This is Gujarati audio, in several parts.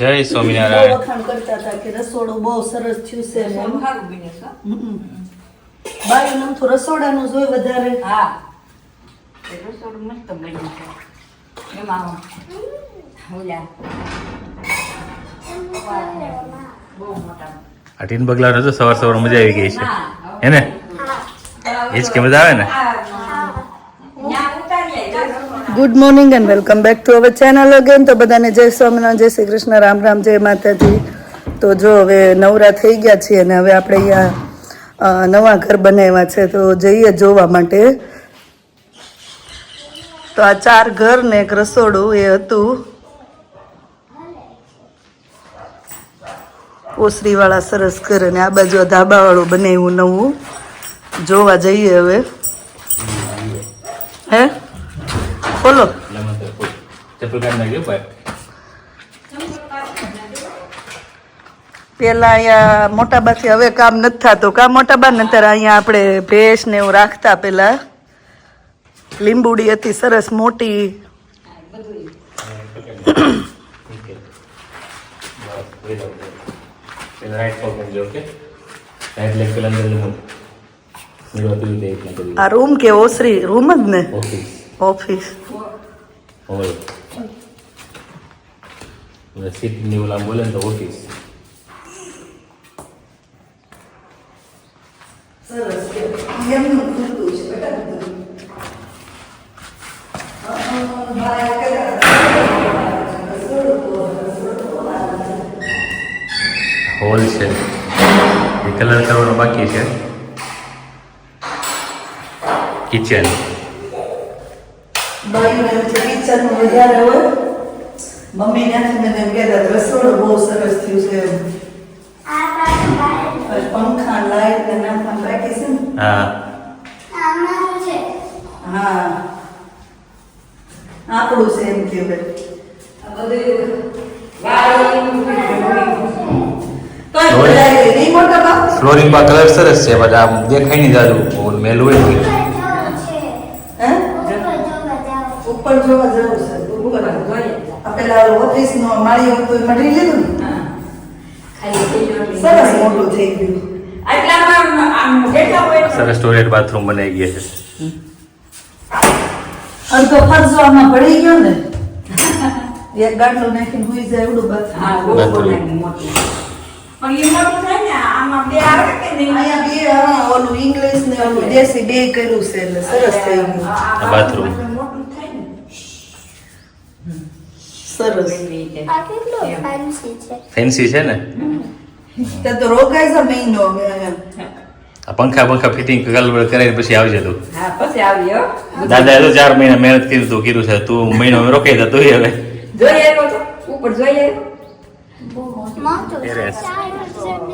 જય સ્વામિનારાયણ. વખાણ કરતા હતા કે રસોડું બહુ સરસ થયું છે ને એમ. સારું બને છે. બાયું નામ તો રસોડાનું જોઈ વધારે. હા એ રસોડું મસ્ત બન્યું છે. એમાં ઓલા બહુ મોટા આ ટીન બગલા તો સવાર સવાર મજા આવી ગઈ છે હે ને? એ જ કે મજા આવે ને. Good morning and welcome back to our channel again. તો બધાને જય સ્વામિનારાયણ, જય શ્રી કૃષ્ણ, રામ રામ, જય માતાજી. તો જો હવે નવરા થઈ ગયા છીએ અને હવે આપણે અહીંયા નવા ઘર બનાવ્યા છે તો જઈએ જોવા માટે. તો આ 4 ઘર ને એક રસોડું એ હતું. ઓસરીવાળા સરસ ઘર અને આ બાજુ ધાબાવાળું બનાવ્યું નવું. જોવા જઈએ હવે. હે બોલો. પેલા અહીંયા મોટાબાથી હવે કામ નથી થતું. કામ મોટાબા નતર અહીંયા આપણે ભેંસ ને એવું રાખતા. પેલા લીંબુડી હતી સરસ મોટી. આ રૂમ કે ઓસરી? રૂમ જ ને, ઓફિસ. સિટી ઓલા બોલે ને તો ઓફિસ. સરસ એમનું ખુલ્લું છે બેટા. હોલ છે એ કલર કરવાનો બાકી છે. કિચન કિચન વધારે હોય. મમ્મી ત્યાંથી મને એમ કહેતા રસોડું બહુ સરસ થયું છે એમ. પંખા લાઈટ ને નાખવાનું બાકી છે ને. હા હા આપણું છે એમ કહેવાય. ફ્લોરિંગ માં કલર સરસ છે બટ આમ દેખાય નહીં દાદુ મેલ હોય ને. ઉપર જોવા જવું છે. પેલા ઓફિસ નો માળી હતું એ મળી લીધું ને. સરસ મોટું થઈ ગયું. સરસ ટોયલેટ બાથરૂમ બનાવી ગયા છે. અડધો ખર્ચો આમાં પડી ગયો ને. એક ગાડલો નાખીને હુઈ જાય એવડું અહીંયા ઓલું ઇંગ્લિશ ને ઓલું દેશી બે કર્યું છે એટલે સરસ થઈ ગયું. બાથરૂમ સરસ ફેન્સી છે ને. તે તો રોકાય છે મહિનો. આ પંખા ફિટિંગ કલર કરાવી પછી આવી જતું. હા પછી આવ્યો દાદા તો 4 મહિના મહેનત કરી તું કીધું છે તું મહિનો રોકાઈ જતો હવે જોઈએ ઉપર જોઈએ.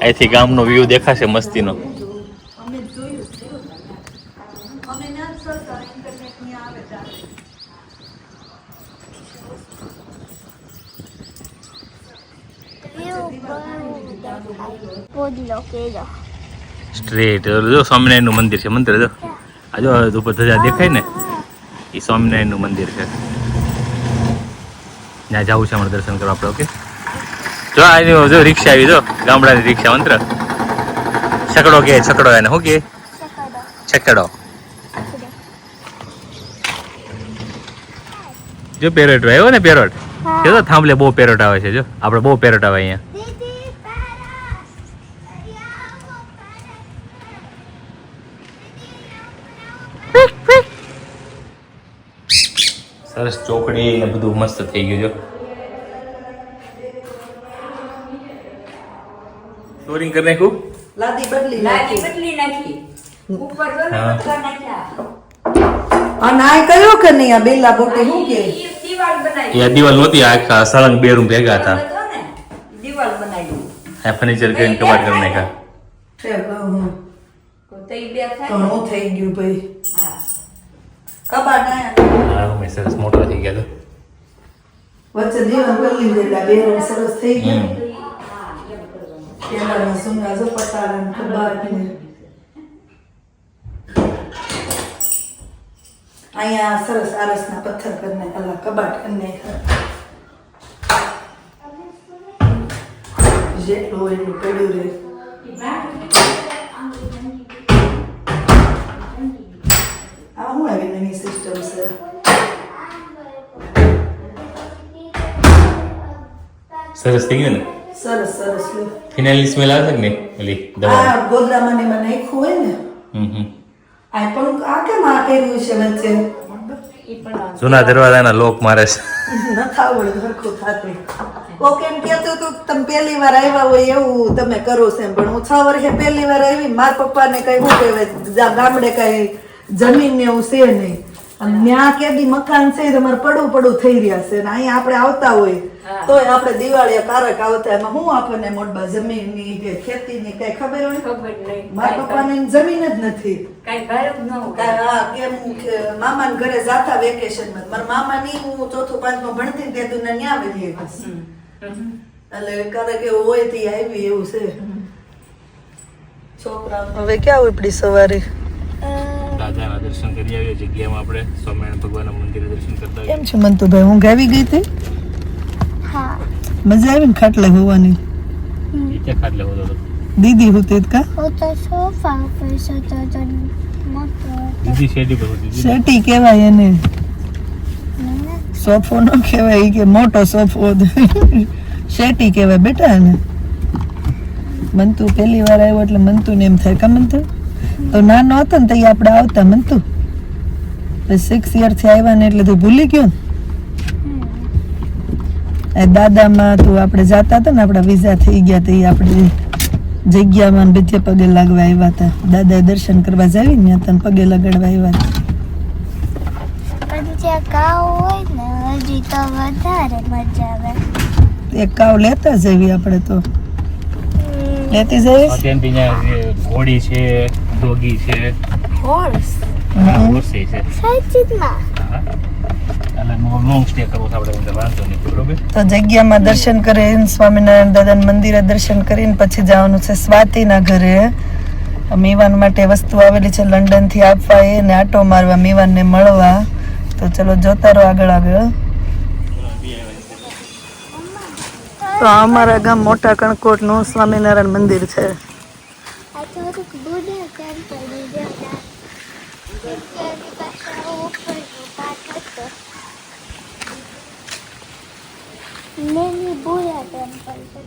અહીંથી ગામનો વ્યૂ દેખાશે મસ્તીનો. સ્ટ્રેટ જો સ્વામિનારાયણ નું મંદિર છે. મંદિર જો આ જો ઉપર ધજા દેખાય ને એ સ્વામિનારાયણ નું મંદિર છે. ત્યાં જવું છે અમારે દર્શન કરવા આપણે. ઓકે જો આ જો રિક્ષા આવી. જો ગામડાની રિક્ષા મંત્ર છકડો કે છકડો એને શું કે છકડો. જો પેરોટ આવ્યો ને પેરોટ. જો થાંભલે બહુ પેરોટ આવે છે. જો આપણે બહુ પેરોટ આવે અહીંયા. સરસ ચોકડી ને બધું મસ્ત થઈ ગયું. જો ફ્લોરિંગ કરી નાખ્યું. લાદી બદલી નાખી ઉપર અને આ કયો કે નહીં આ બેલા બોટી શું કે દિવાલ બનાવી. એ દિવાલ નહોતી આખા સળંગ 2 રૂમ ભેગા હતા. દિવાલ બનાવી આ ફર્નિચર કરીને કબાટ કરી નાખ્યા. ઘણું થઈ ગયું ભાઈ. કબાટ હા મેં સરસ મોટો થઈ ગયા. વચ્ચે દિવાલ કરી લીધેલા બે રૂમ સરસ થઈ ગયા. પેલા સુંદા જો પતારા ને કબાટ ને અહીંયા સરસ આરસના પથ્થર કરીને કબાટ કરીને જેટલું હોય એટલું પડ્યું રહે. આ હું આવી નવી સિસ્ટમ છે. સરસ થઈ ગયું ને? સરસ સરસ લ્યો. ફિનાઇલની સ્મેલ આવે છે કે નહીં? ઓલી દવા. આ ગોદડામાં ને એમાં નાખ્યું હોય ને આ પણ આ કેમ આ કર્યું છે વચ્ચે? જૂના દરવાજાના લોક મારે છે. નથી આવડતું સરખું થાતું. કોક એમ કહેતું હતું કે તમે પહેલી વાર આવ્યા હોય એવું તમે કરો છો એમ, પણ હું 6 વર્ષે પહેલી વાર આવી. મારા પપ્પાને કઈ શું કહેવાય ગામડે કઈ જમીન ને એવું છે નહીં, અને ત્યાં કેદી મકાન છે તમારે પડું થઈ રહ્યા છે, અને અહીંયા આપણે આવતા હોય તોય આપણે દિવાળીએ કારક આવતા, એમાં હું આપણને મોટબા જમીનની કે ખેતીની કઈ ખબર હોય? ખબર નહીં. મારા પપ્પાને જમીન જ નથી. કાંઈ ઘર જ ન હોય. હા, કેમ કે મામાના ઘરે જાતા વેકેશનમાં. મારા મામાની હું 4th 5th ભણતી ને ત્યાં તું ન્યા વધી આવી. એટલે ક્યારેક એવું હોય તો આવી એવું છે. છોકરા હવે ક્યાં ઉપડી સવારે? દાદાના દર્શન કરી આવ્યા જગ્યામાં આપણે સ્વામિનારાયણ ભગવાનના મંદિરે દર્શન કરતા કેમ છે મંતુભાઈ? ઊંઘ આવી ગઈ હતી? મજા આવી ને ખાટલે હોવાની? નીચે ખાટલે હોતો હતો. દીદી હોતી કા? Hotel sofa પર સતો તો મોટો દીદી શેડી પર હોતી. શેટી કહેવાય એને, સોફો નો કહેવાય કે મોટો સોફો. શેટી કહેવાય બેટા એને. મંતુ પહેલી વાર આવ્યો એટલે મંતુ ને એમ થાય કા મંતુ તો નાનો હતો ને તો આપણે આવતા મંતુ. 6 year થી આવ્યા ને એટલે તું ભૂલી ગયો ને? દાદામાં તું આપણે જાતા હતા ને, આપણા વિઝા થઈ ગયા તો આપણે જગ્યામાં બીજે પગે લાગવા આવ્યા હતા. દાદાએ દર્શન કરવા જાવી ને તને પગે લગાડવા આવ્યા હતા. પણ જ્યાં કાવ હોય ને હજી તો વધારે મજા આવે. એક કાવ લેતા જઈએ આપણે તો. લેતી જઈએ. અત્યારે ત્યાં ઘોડી છે, ડોગી છે, હોર્સ હોર્સે છે. સાચીમાં અને લોંગ સ્ટે કરવો છે આપણે, વાંધો નહીં. બરોબર. તો જગ્યામાં દર્શન કરીને સ્વામિનારાયણ દાદાના મંદિરે દર્શન કરીને પછી જવાનું છે સ્વાતિના ઘરે. મીવાન માટે વસ્તુ આવેલી છે લંડન થી આપવા, એને આટો મારવા, મીવાનને મળવા. તો ચલો જોતા રહો આગળ. તો અમારા ગામ મોટા કણકોટ નું સ્વામિનારાયણ મંદિર છે. આ થોડુંક બુડા ટેમ્પલ જેવા તેની પાસે ઉપરનો પાટ હતો. મેની બુડા ટેમ્પલ છે.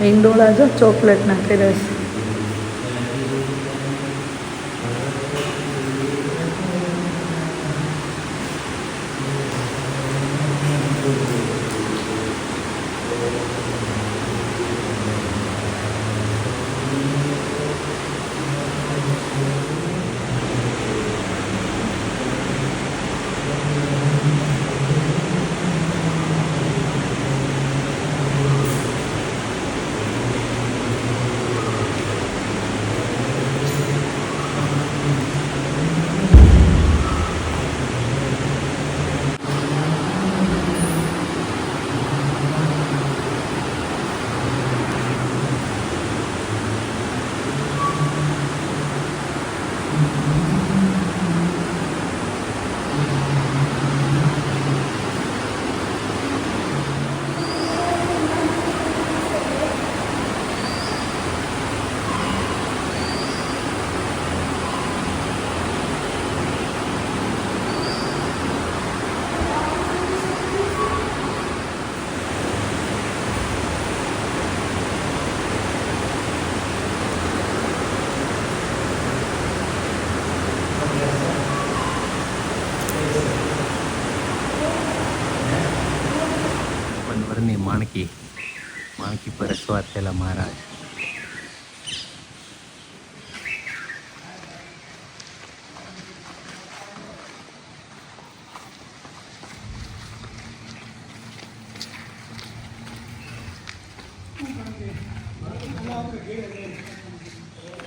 ઈંડોળા જો ચોકલેટ નાખેલા છે. માણકી પર અસવાર થયેલા મહારાજ.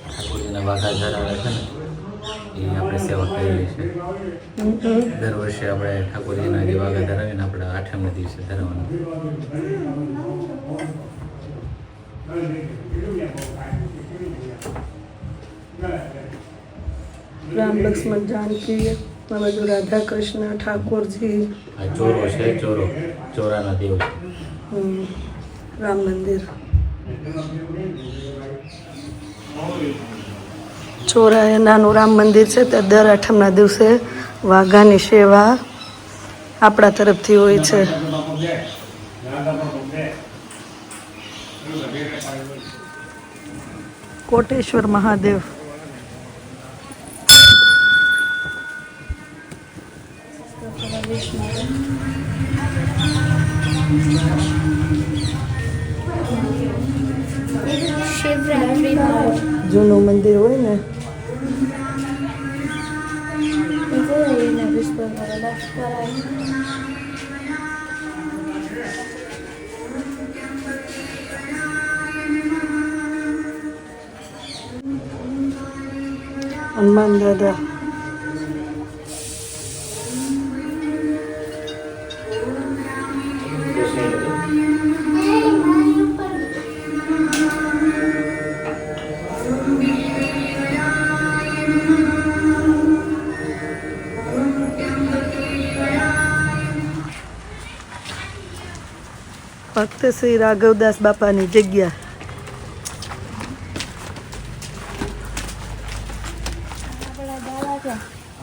ઠાકોરજીના વાઘા ધરાવે છે ને એ આપણે સેવા કરેલી છે. દર વર્ષે આપણે ઠાકોરજીના જે વાઘા ધરાવીને આપણે 8મના દિવસે ધરાવવાનું. રામ લક્ષ્મણ જાનકી, આ બાજુ રાધા કૃષ્ણ ઠાકોરજી, આ ચોરો છે, ચોરાના દેવ. રામ મંદિર. ચોરા એ નાનું રામ મંદિર છે. તે દર આઠમના દિવસે વાઘાની સેવા આપણા તરફથી હોય છે. કોટેશ્વર મહાદેવ. શિવરાત્રીમાં જૂનું મંદિર હોય ને. હનુમાન દાદા. ભક્ત શ્રી રાઘવદાસ બાપાની જગ્યા.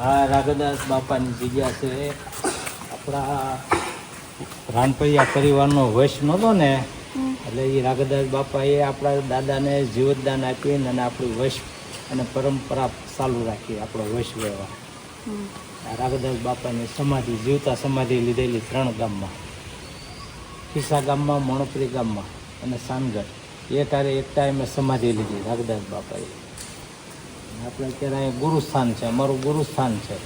આ રાઘવદાસ બાપાની જગ્યા છે. આપણા રાનપરિયા પરિવારનો વંશ નહોતો ને, એટલે એ રાઘવદાસ બાપાએ આપણા દાદાને જીવતદાન આપીને અને આપણું વંશ અને પરંપરા ચાલુ રાખી, આપણો વંશ વ્યવહાર. આ રાઘવદાસ બાપાની સમાધિ, જીવતા સમાધિ લીધેલી 3 ગામમાં, ખીસા ગામમાં, મણોપરી ગામમાં અને સાનગઢ. એક ટાઈમે સમાધિ લીધી રાઘવદાસ બાપાએ. આપણે અત્યારે અહીં ગુરુસ્થાન છે, અમારું ગુરુસ્થાન છે.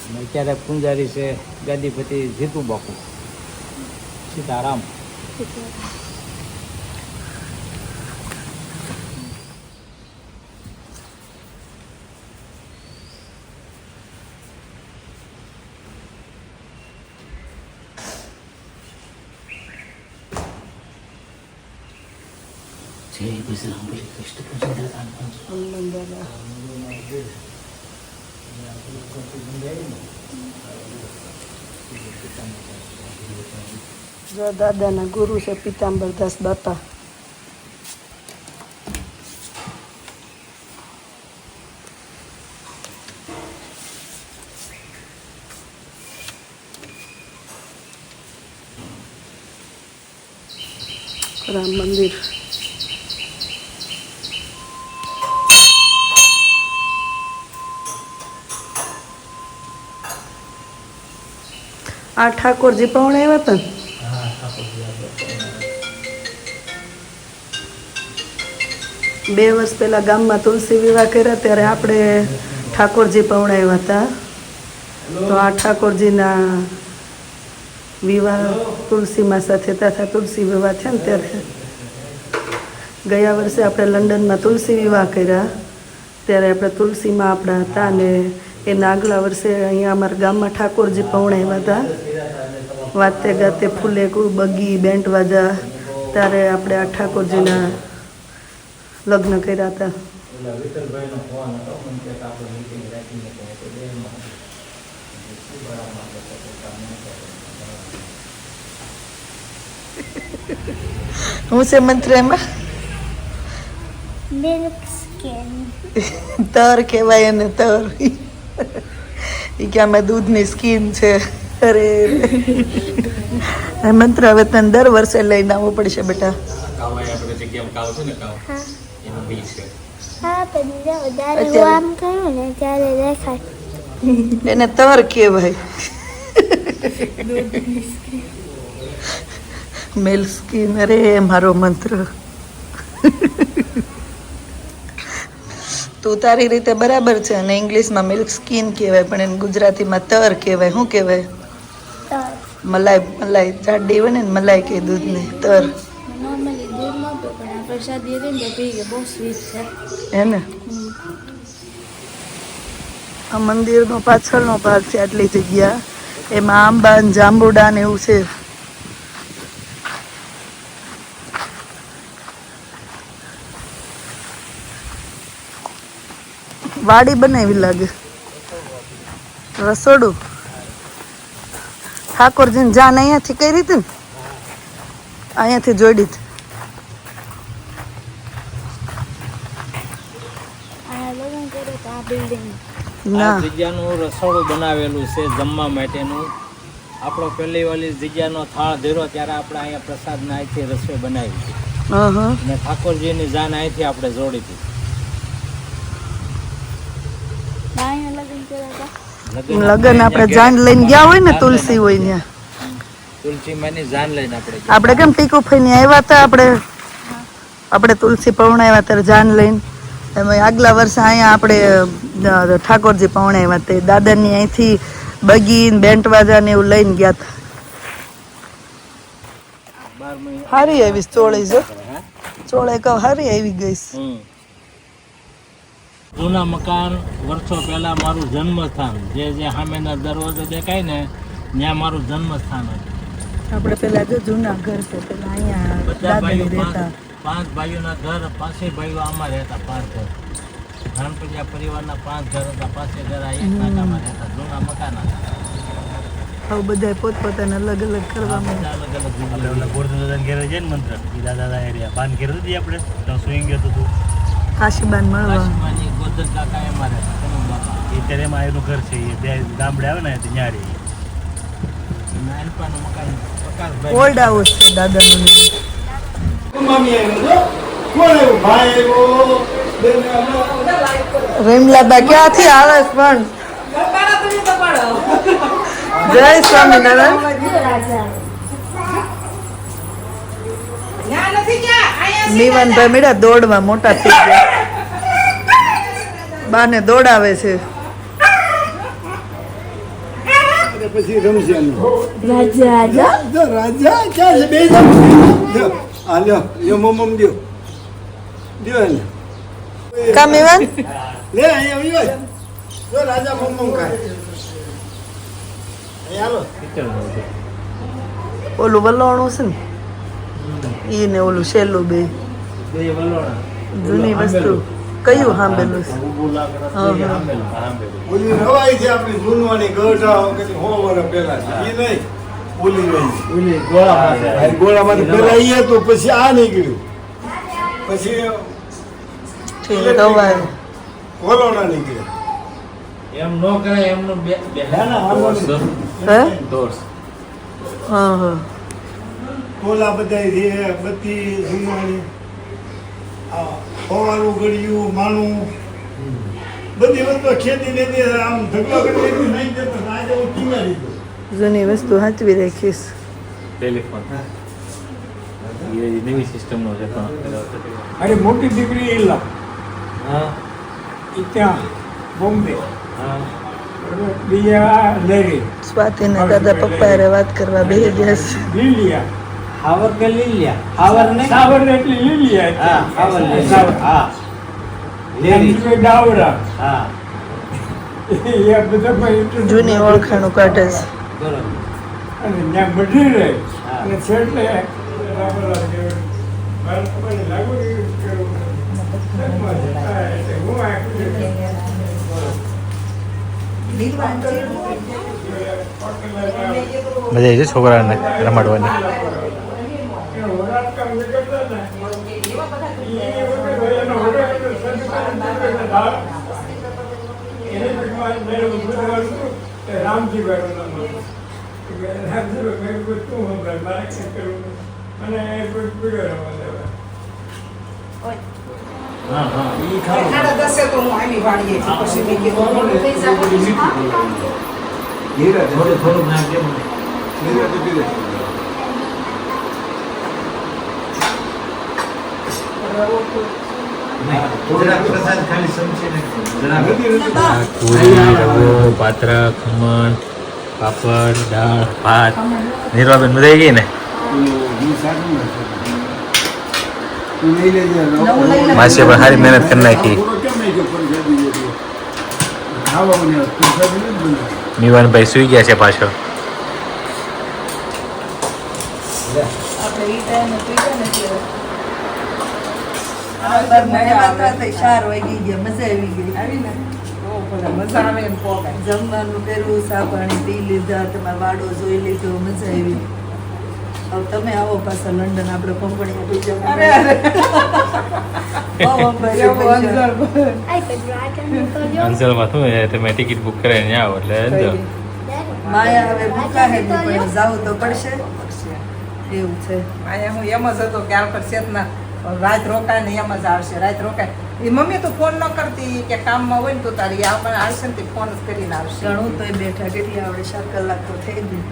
અને અત્યારે પૂંજારી છે ગાદીપતિ જીતુ બાપુ સીતારામ. જય બજરંગ બલી, કૃષ્ણ હનુમાન દાદા. જો દાદાના ગુરુ છે પીતાંબરદાસ બાપા. રામ મંદિર. આ ઠાકોરજી પણ આવ્યા હતા ને? બે વર્ષ પહેલા ગામમાં તુલસી વિવાહ કર્યા ત્યારે આપણે ઠાકોરજી પવણાવ્યા હતા. તો આ ઠાકોરજીના વિવાહ તુલસીમાં સાથે તથા તુલસી વિવાહ થયા ને ત્યારે ગયા વર્ષે આપણે લંડનમાં તુલસી વિવાહ કર્યા ત્યારે આપણે તુલસીમાં આપણા હતા. અને એના આગલા વર્ષે અહીંયા અમારા ગામમાં ઠાકોરજી પવણાવ્યા હતા. વાતે ગાતે ફૂલે બગી બેન્ટ વાજા ત્યારે આપણે આ ઠાકોરજીના લગ્ન કર્યા હતા. હું છે મંત્ર એમાં મિલ્ક સ્કિન તર કહેવાય એને, તર. એ કે આમાં દૂધની સ્કીન છે. અરે મંત્ર હવે તને દર વર્ષે લઈને આવવો પડશે બેટા. હા પણ વધારે હું આમ કરું ને ત્યારે દેખાય. એને તર કહેવાય. Milk skin. અરે મારો મંત્ર. તું તારી રીતે બરાબર છે. અને ઇંગ્લિશમાં મિલ્ક સ્કીન કહેવાય પણ એને ગુજરાતીમાં તર કહેવાય. શું કહેવાય? મલાઈ જાડી હોય ને મલાઈ કે દૂધની તર. નોર્મલી દૂધ નહોતું પણ આ પ્રસાદી હતી ને તો પી કે બહુ સ્વીટ છે. હે ને? આ મંદિરનો પાછળનો ભાગ છે. આટલી જગ્યા એમાં આંબા ને જાંબુડા ને એવું છે. વાડી બનાવી લાગે. રસોડું ઠાકોરજીને જાન અહીંયાથી કઈ રીતે ને અહીંયાથી જોડી હતી. આ ના જગ્યાનું રસોડું બનાવેલું છે જમવા માટેનું. આપણો પહેલી વાલી જગ્યાનો થાળ ધર્યો ત્યારે આપણે અહીંયા પ્રસાદના અહીંથી રસોઈ બનાવી હતી હં અને ઠાકોરજીની જાન અહીંથી આપણે જોડી હતી. લગન આપણે જાન લઈને ગયા હોય ને તુલસી હોય ત્યાં તુલસી માની જાન લઈને આપણે આપણે કેમ ટીકુ ફઈને આવ્યા હતા આપણે તુલસી પવણાવ્યા ત્યારે જાન લઈને એમાં આગલા વર્ષે અહીંયા આપણે ઠાકોરજી પવણાવ્યા તે દાદાની અહીંથી બગીન બેન્ટ વાજા ને એવું લઈને ગયા હતા. 12 મહિના સારી આવી ચોળી છે ચોળે કહું સારી આવી ગઈ છે. જૂના મકાન વર્ષો પહેલા મારું જન્મસ્થાન જે સામેના દરવાજો દેખાય ને ત્યાં મારું જન્મસ્થાન હતું. આપણે પેલા જો જૂના ઘર છે પેલા અહીંયા બધા દાદાની ભાઈઓ રહેતા. પાંચ ભાઈઓના ઘર પાસે ભાઈઓ આમાં રહેતા 5 ઘર. ગણપતિયા પરિવારના 5 ઘર હતા પાસે ઘર આ એક નાકામાં રહેતા જૂના મકાન હતા. હવે બધા પોતપોતાને અલગ અલગ કરવા બધા અલગ અલગ જગ્યાએ. આપણે ગોરધન ઘેરે જઈને મંત્ર એ દાદા એરિયા પાન ઘેર હતી આપણે તો સુઈ ગયો તું કાશીબાન મળવા કાશીમાની ગોદર કાકા એમાં રહેતા કનુ બાપા. એ ત્યારે એમાં એનું ઘર છે એ બે ગામડે આવે ને ત્યાં રહી નાનપાનું મકાન પ્રકાશભાઈ ઓલ્ડ હાઉસ છે દાદાનું. રેમલાબા ક્યાંથી આવે છે પણ જય સ્વામિનારાયણ. નીવાનભાઈ મેળા દોડવા મોટા થઈ ગયા બાને દોડાવે છે. પછી રમશે રાજા ક્યાં છે બે હા લ્યો લ્યો મમ્મ દ્યો દ્યો એને કા મીવાન લે અહીંયા વિવાદ જો રાજા મમ્મ ખાય અહીંયા હાલો ઓલું વલોણું છે ને ઈ ને ઓલું શેલું બે બે વલોણા જૂની વસ્તુ કયું સાંભળેલું છે. ઓલી રવાઈ છે આપણી જૂનવાની ગઢા કે 100 વર્ષ પહેલા છે એ નહીં ઓલી રહી ઓલી ગોળામાં છે. આ ગોળામાંથી પહેલા એ તો પછી આ નીકળ્યું પછી ઠીક રવાય કોલોના નીકળ્યા એમ નો કરાય એમનું બે ના ના વાંધો નહીં. હે દોષ હા હા કોલા બધા છે બત્તી જૂનવાની આ ફવારું ગળ્યું માનું બધી વસ્તુ ખેતી લેતી આમ ધક્કા કરી દીધું નહીં જતો આજે હું કિના લીધો જૂની વસ્તુ સાચવી રાખીશ. ટેલિફોન એ નવી સિસ્ટમનો છે અરે મોટી દીકરી એલા હા એ ત્યાં બોમ્બે હા બીજા લેરી સ્વાતિના દાદા પપ્પા હારે વાત કરવા બેસી ગયા છે. લીલિયા હાવર કે લીલિયા હાવર ને સાવર એટલે લીલિયા હા હાવર લીલિયા હા લેરી લેરી ડાવડા હા એ બધા પણ જૂની ઓળખાણું કાઢે છે. બરોબર અને ત્યાં બધી રહે હા. અને છેલ્લે મજા આવી છે છોકરાને રમાડવાની રામજી અને હા હા ઈ થોડું થોડું નાખજે મને. થોડા પ્રસાદ ખાલી સમજી નાખજો. પાત્રા ખમણ પાપડ દાળ ભાત નિર્વાબેન મજા આવી ગઈ ને માસી પણ સારી મહેનત કરી નાખી મીવાનભાઈ સુઈ ગયા છે પાછો ચાર વાગી ગયા મજા આવી ગઈ. મજા આવે એમ પોગાય. જમવાનું કર્યું, સા પાણી પી લીધા, તમારો વાડો જોઈ લીધો, મજા આવી. હવે તમે આવો પાછા લંડન, આપણે કંપનીમાં પી જાવ. અરે અરે બહુ વપરાય છે પૈસા. આઈ પેલું આટલું તો જો અંસલમાં શું છે, તમે ટિકિટ બુક કરાવીને આવો એટલે અંદર. માયા હવે ભૂકા હે નહીં, પણ જાવું તો પડશે એવું છે. અહીંયા હું એમ જ હતો કે આ પર ચેતના રાત રોકાય ને એમ જ આવશે, રાત રોકાય. એ મમ્મી તો ફોન ન કરતી કે કામમાં હોય ને તો તારી આપણે આવશે ને તે ફોન જ કરીને આવશે. ઘણું તોય બેઠા કેટલી આવડે 7 કલાક તો થઈ ગઈ.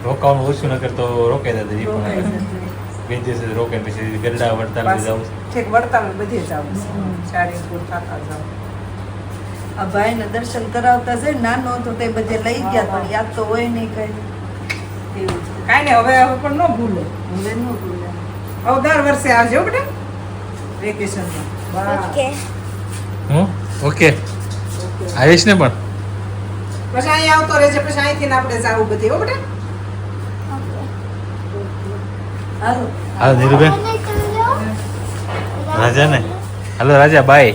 રોકાવાનું ઓછું ન કરતો રોકાઈ જતા ઈ રોકાઈ પણ જશે. બે દિવસ રોકાઈને પછી ગરડા વડતાલ પાછું જાવ. ઠીક વડતાલ બધે જ આવું છે. શાળીપુર થતા જાવ. આ ભાઈને દર્શન કરાવતા છે, નાનો હતો તે બધે લઈ ગયા, પણ યાદ તો હોય નહીં કઈ. એવું છે. કાંઈ નહીં, હવે પણ ન ભૂલે. હવે ન ભૂલ્યા. હવે દર વર્ષે આવજો બેટા વેકેશનમાં. ઓકે હું ઓકે આવીશ ને પણ પછી અહીંયા આવતો રહેજે, પછી અહીંથી ને આપણે જાવું બધી હો બેટા. હાલો. હાલો ધીરુબેન રાજા ને હાલો રાજા બાય.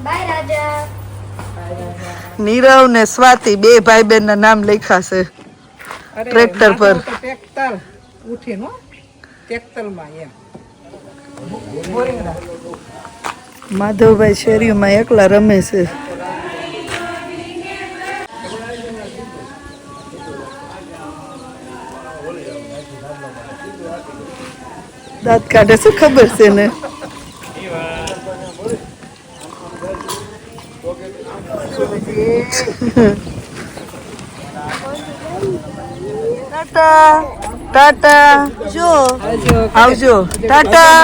બાય રાજા. નીરવ ને સ્વાતિ બે ભાઈ બહેન ના નામ લખ્યા છે અરે ટ્રેક્ટર પર. માથું તો ટ્રેક્ટર ઉઠીને હો ટ્રેક્ટરમાં એમ બોરિંગડા. માધવભાઈ શેરીમાં એકલા રમે છે. દાંત કાઢે શું ખબર છે ને. ટાટા ટાટા જો આવજો. ટાટા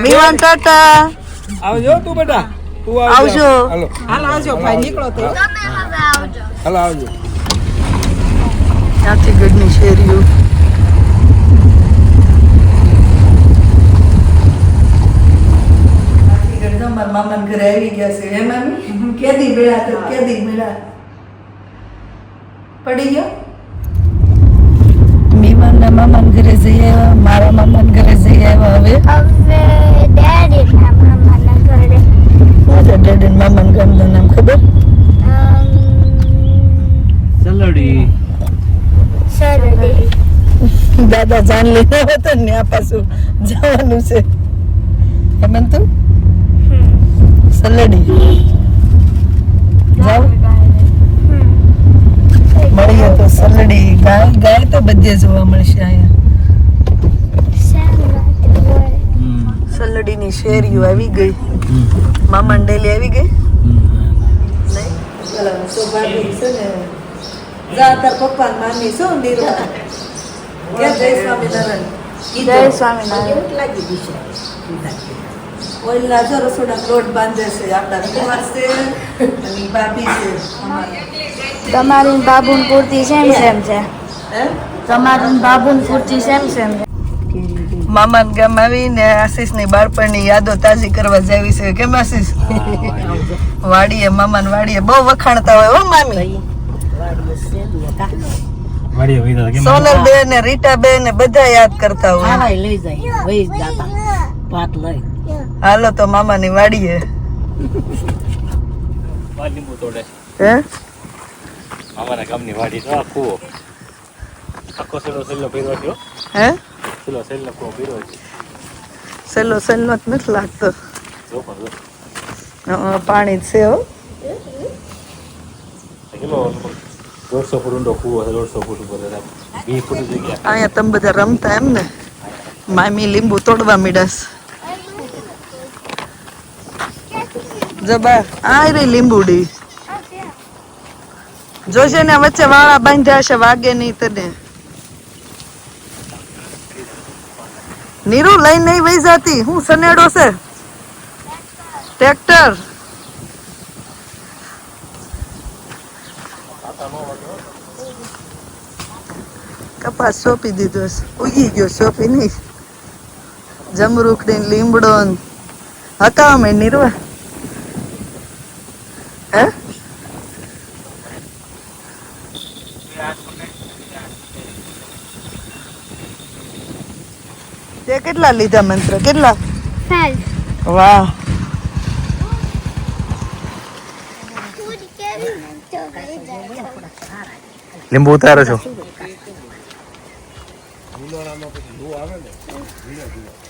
મીવાન ટાટા આવજો તું બેટા, તું આવજો. હાલો હાલ આવજો ભાઈ, નીકળો તો. તમે હવે આવજો. હાલો આવજો. ત્યાંથી ગઢની શેરીઓ. મારા મામાના ઘરે આવી ગયા છે. હે મામી કેદી મેળા તો કેદી મેળા પડી ગયો. મીમાનના મામાના ઘરે જઈ આવ્યા, મારા મામાના ઘરે જઈ આવ્યા. હવે હવે ડેડી ના મામાના ઘરે શું છે ડેડી મામાના ગામનું નામ ખબર? સલડી સરડી. દાદા જાન લઈને હતો ને આ પાછું જવાનું છે. હેમંતુ સલડી જાવ મળીએ તો. સલડી ગાય ગાય તો બધે જોવા મળશે અહીંયા. સલડીની શેરીઓ આવી ગઈ. મામાની ડેલી આવી ગઈ. નહીં સૌભાગ્ય છે ને. જા તાર પપ્પા ને મામી શું નીરવા કે જય સ્વામિનારાયણ. જય સ્વામિનારાયણ. કેવું લાગી ગયું છે? ઓઈલા જો રસોડા લોટ બાંધે છે. આપણા કુમાર છે અને ભાભી છે અમારી. તમારી બાબુન પૂરતી સેમ સેમ છે. હે તમારી બાબુન પૂરતી સેમ સેમ છે. મામાના ગામ આવીને આશીષની બાળપણની યાદો તાજી કરવા જાવી છે. કેમ આશીષ? વાડીએ મામાને વાડીએ બહુ વખાણતા હોય હો મામી. વાડીએ વઈતા કેમ સોનલ બેન ને રીટા બેન ને બધા યાદ કરતા હોય. લઈ જાય વહી જતા પાત લઈ. હાલો તો મામાની વાડીએ. લીંબુ તોડે હે અમારા ગામની વાડી તો આ કૂવો આખો સેલો ભર્યો છે. હે સેલો કૂવો ભર્યો છે. સહેલો સહેલો જ નથી લાગતો. જો પણ પાણી જ છે હો. કેટલો 150 ફૂટ ઊંડો કૂવો છે. 150 ફૂટ ઉપર 20 ફૂટ જગ્યા. અહીંયા તમે બધા રમતા એમ ને. મામી લીંબુ તોડવા મીડાસ. જબા આ રે લીંબુડી જોજે ને વચ્ચે વાળા બાંધ્યા છે, વાગે નહીં તને. નીરુ લઈ નહીં વહી જાતી. હું સનેડો છે ટ્રેક્ટર. કપાસ સોંપી દીધો છે. ઉગી ગયો સોંપી નહીં. જમરૂખડી લીમડો હતા અમે નીરવા. હે તે કેટલા લીધા મંત્ર? કેટલા? 5. વાહ લીંબુ ઉતારો છો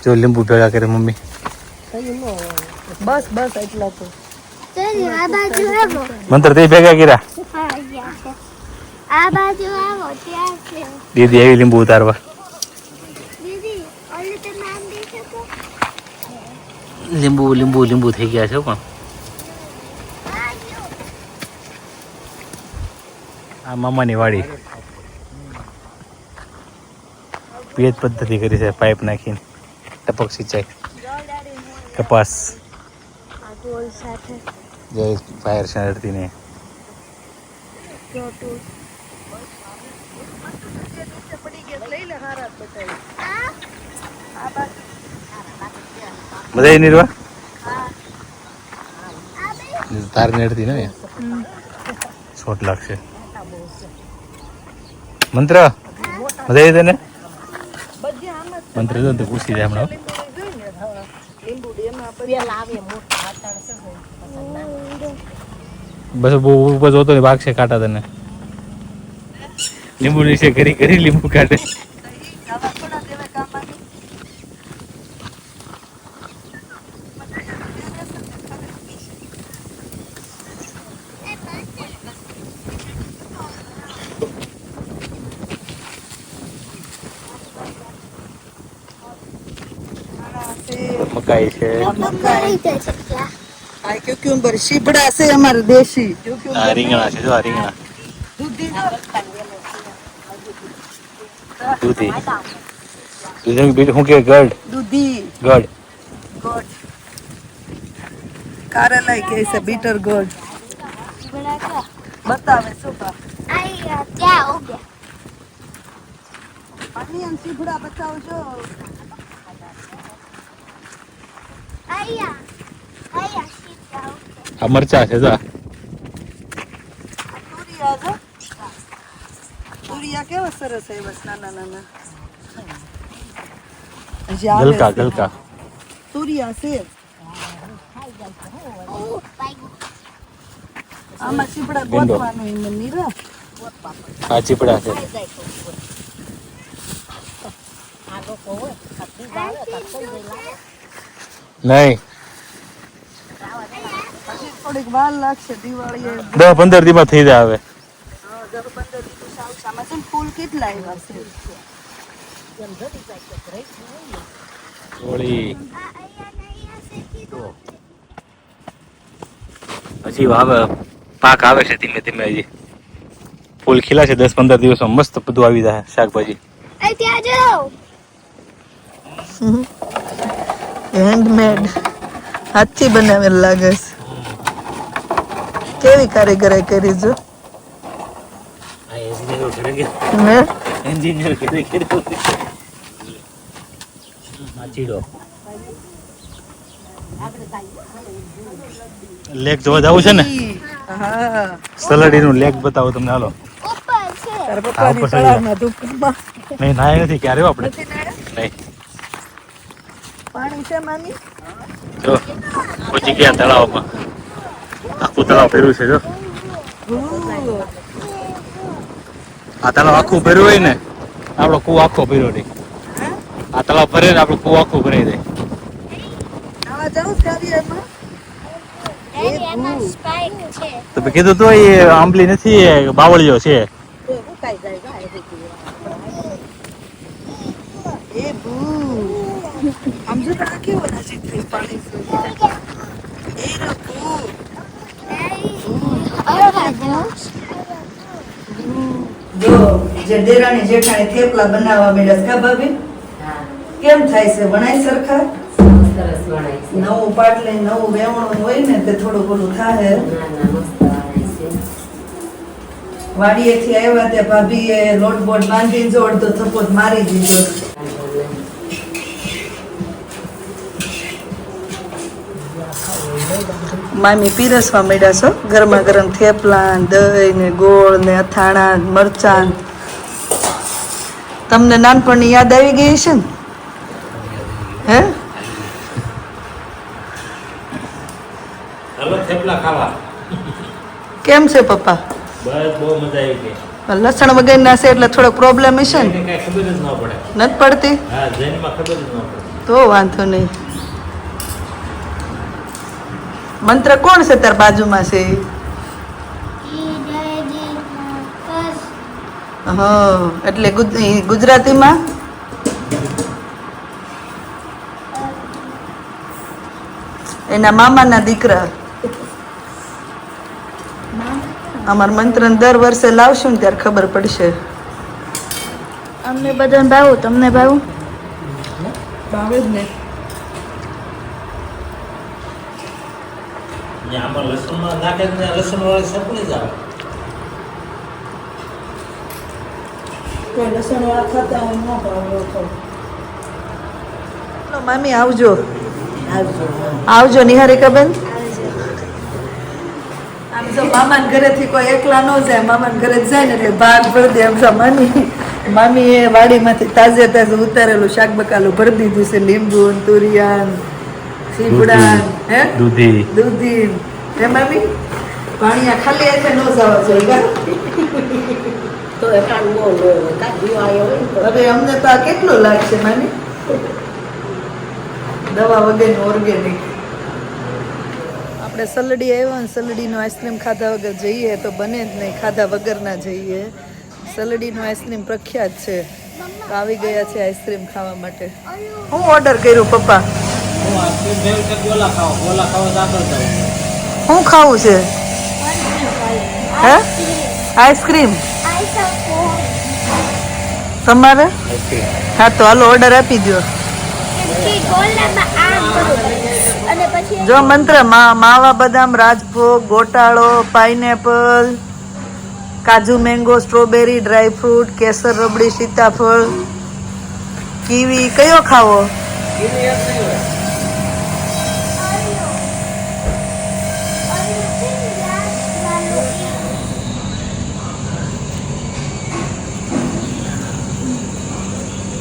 જો લીંબુ ભેગા કરે મમ્મી. બસ બસ એટલા તો. ચાલો આ બાજુ આવો. મંત્ર તે ભેગા કર્યા. હા યા છે. આ બાજુ આવો ત્યાં છે. દીદી આવી લીંબુ ઉતારવા. દીદી ઓલે તો નામ દે શકો. લીંબુ લીંબુ લીંબુ થઈ ગયા છે પણ આ મામાની વાડી પેજ પદ્ધતિ કરી છે પાઇપ નાખીને ટપક સિંચાઈ કપાસ આ ગોળ સાથે જય ફાયર શરતી ને જોટું. બધા નિર્વા તાર નેડતી ને શોટ લાગશે મંત્ર બધા તને મંત્ર જો તો પૂછી દે હમણાં બસ બહુ ઉપર જોતો ને ભાગશે કાંટા તને લીંબુ નીચે કરી કરી લીંબુ કાઢે મકાઈ છે મકાઈ છે ચકલા. આ ક્યુક્યુમ્બર શીપડા છે અમારે દેશી આ રીંગણા છે જો આ રીંગણા દૂધી દૂધી બીજું શું કે ગઢ દૂધી ગઢ ગોળ કારેલા કે છે બીટર ગોળ બરાબર. બતાવે શું કા આઈ ત્યાં ઉભ્યા. અનિયન શીપડા બતાવજો આયા આયા સીતા ઉભ્યા. આ મરચા છે જો તુરિયા જો તુરિયા કેવા સરસ છે બસ નાના નાના હજી આવે ગલકા છે. ગલકા તુરિયા છે આમાં ચીપડા ભીંડો. ગોતવાનું એમ નીરા આ ચીપડા છે નહીં હજી થોડીક વાર લાગશે દિવાળીએ 10-15 દીમાં થઈ જાય હવે 10-15 દિવસ આવશે આમાં છે ને ફૂલ કેટલા આવ્યા છે હોળી આ અહીંયા છે કીધું. હજી હવે પાક આવે છે ધીમે ધીમે હજી ફૂલ ખીલા છે 10-15 દિવસમાં મસ્ત બધું આવી જાય શાકભાજી આ ત્યાં જાઓ. હેન્ડમેડ હાથથી બનાવેલ લાગે છે કેવી કારીગરાઈ કરી જો હે એન્જિનિયર લેક જોવા જવું છે ને હા સલાડી નું લેક બતાવો તમને હાલો ઉપર છે. તારા પપ્પાની તળાવના ધૂપમાં નહીં નાય નથી ક્યારે આપણે નથી નાળા? નહીં પાણી છે મામી જો પહોંચી ગયા તળાવમાં આખું તળાવ ફેરવું છે જો આ તળાવ આખું ભર્યું હોય ને આપણો કૂવો આખો ભર્યો નહીં આ તળાવ ભરે ને આપણો કૂવો આખું ભરાઈ જાય નાવા જાઉં કાર્યમાં એની એમાં સ્પાઇક છે. તો મેં કીધું તો એ આંબલી નથી એ બાવળીઓ છે તો ઉકાઈ જાય ગાય હતી એ બૂ આમ જો તો આ કેવો નજીક થઈ પાણી એ રકુ જો જે દેરાણી જેઠાણી થેપલા બનાવવા મળ્યા છે કા ભાભી કેમ થાય છે વણાય સરખા નવું પાટલે નવું વેવણું હોય ને તે થોડું ઓલું થાય વાડીએથી આવ્યા તે ભાભીએ લોટ બોટ બાંધી જો અડધો થપ્પો મારી દીધો મામી પીરસવા મળ્યા છો ગરમા ગરમ થેપલા દહીં ને ગોળ ને અથાણા મરચાં તમને નાનપણની યાદ આવી ગઈ છે ને હે ચાલો થેપલા ખાવા કેમ છે પપ્પા બસ બહુ મજા આવી ગઈ લસણ વગરના છે એટલે થોડોક પ્રોબ્લેમ હશે ને એને કાંઈ ખબર જ ન પડે. નથી પડતી હા, જૈનમાં ખબર જ ન પડે. તો વાંધો નહીં. મંત્ર કોણ છે તાર બાજુમાં છે હા એટલે ગુજરાતીમાં એના મામાના દીકરા. અમાર મંત્ર દર વર્ષે લાવશું ને ત્યારે ખબર પડશે. અમને બધાને ભાવું તમને ભાવું ભાવે જ ને. ને આમાં લસણમાં નાખે ને લસણવાળી સપની જ આવે. કોઈ લસણ વાળા ખાતા હોય ન ભાવે. મામી આવજો આવજો નિહારિકાબેન. આમ જો મામાના ઘરેથી કોઈ એકલા ન જાય, મામાના ઘરે જાય ને એટલે ભાગ ભરી દે. આમ જો મામી એ વાડીમાંથી તાજે તાજે ઉતારેલું શાક બકાલું ભરી દીધું છે. લીંબુ તુરિયાન સીપડા હે દૂધી હે મામી. પાણીયા ખાલી હાથે ન જવા જોઈએ. તો એકાદ નો કાંઈ દીવા આવ્યો હોય ને તો હવે અમને તો આ કેટલું લાગશે મામી? દવા વગરનું ઓર્ગેનિક. આપણે સલડી આવ્યા ને સલડીનો આઈસ્ક્રીમ ખાધા વગર જઈએ તો બને જ નહીં, ખાધા વગર ના જઈએ. સલડીનો આઈસ્ક્રીમ પ્રખ્યાત છે. તો આવી ગયા છે આઈસ્ક્રીમ ખાવા માટે. હું ઓર્ડર કર્યું પપ્પા? હું આઈસ્ક્રીમ જેવું છે ગોલા ખાવા દાખલ થાવ. શું ખાવું છે? હે આઈસ્ક્રીમ તમારે? હા તો હાલો ઓર્ડર આપી દો. જો મંત્ર માવા બદામ રાજભોગ ગોટાળો પાઇનેપલ કાજુ મેંગો સ્ટ્રોબેરી ડ્રાયફ્રૂટ કેસર રબડી સીતાફળ કીવી કયો ખાવો?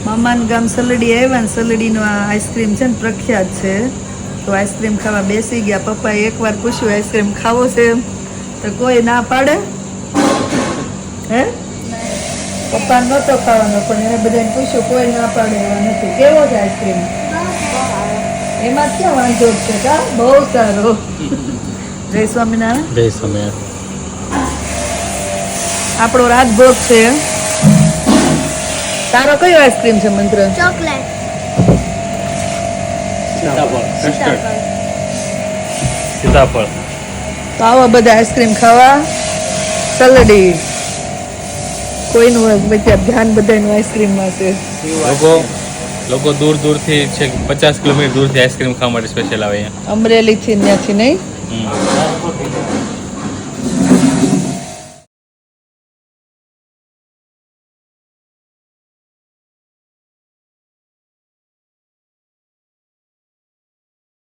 મામાન ગામ સલડી આવ્યા ને સલડીનો આ આઈસ્ક્રીમ છે ને પ્રખ્યાત છે. તો આઈસ્ક્રીમ ખાવા બેસી ગયા. પપ્પાએ એકવાર પૂછ્યું આઈસ્ક્રીમ ખાવો છે એમ, તો કોઈ ના પાડે. હે પપ્પા નહોતો ખાવાનો પણ એને બધાને પૂછ્યું, કોઈ ના પાડે એવા નથી. કેવો છે આઈસ્ક્રીમ? એમાં ક્યાં વાંધો છે? કા બહુ સારો. જય સ્વામિનારાયણ. જય સ્વામિનારાયણ. આપણો રાજભોગ છે. તારો કયો આઈસ્ક્રીમ છે મંત્ર? ચોકલેટ સીતાફળ. તો આવા બધા આઈસ્ક્રીમ ખાવા સલડી. કોઈનું ધ્યાન બધાનું આઈસ્ક્રીમમાં છે. લોકો દૂર દૂરથી છે 50 કિલોમીટર દૂરથી આઈસ્ક્રીમ ખાવા માટે સ્પેશિયલ આવે અહીંયા અમરેલીથી ત્યાંથી નહીં. હમ.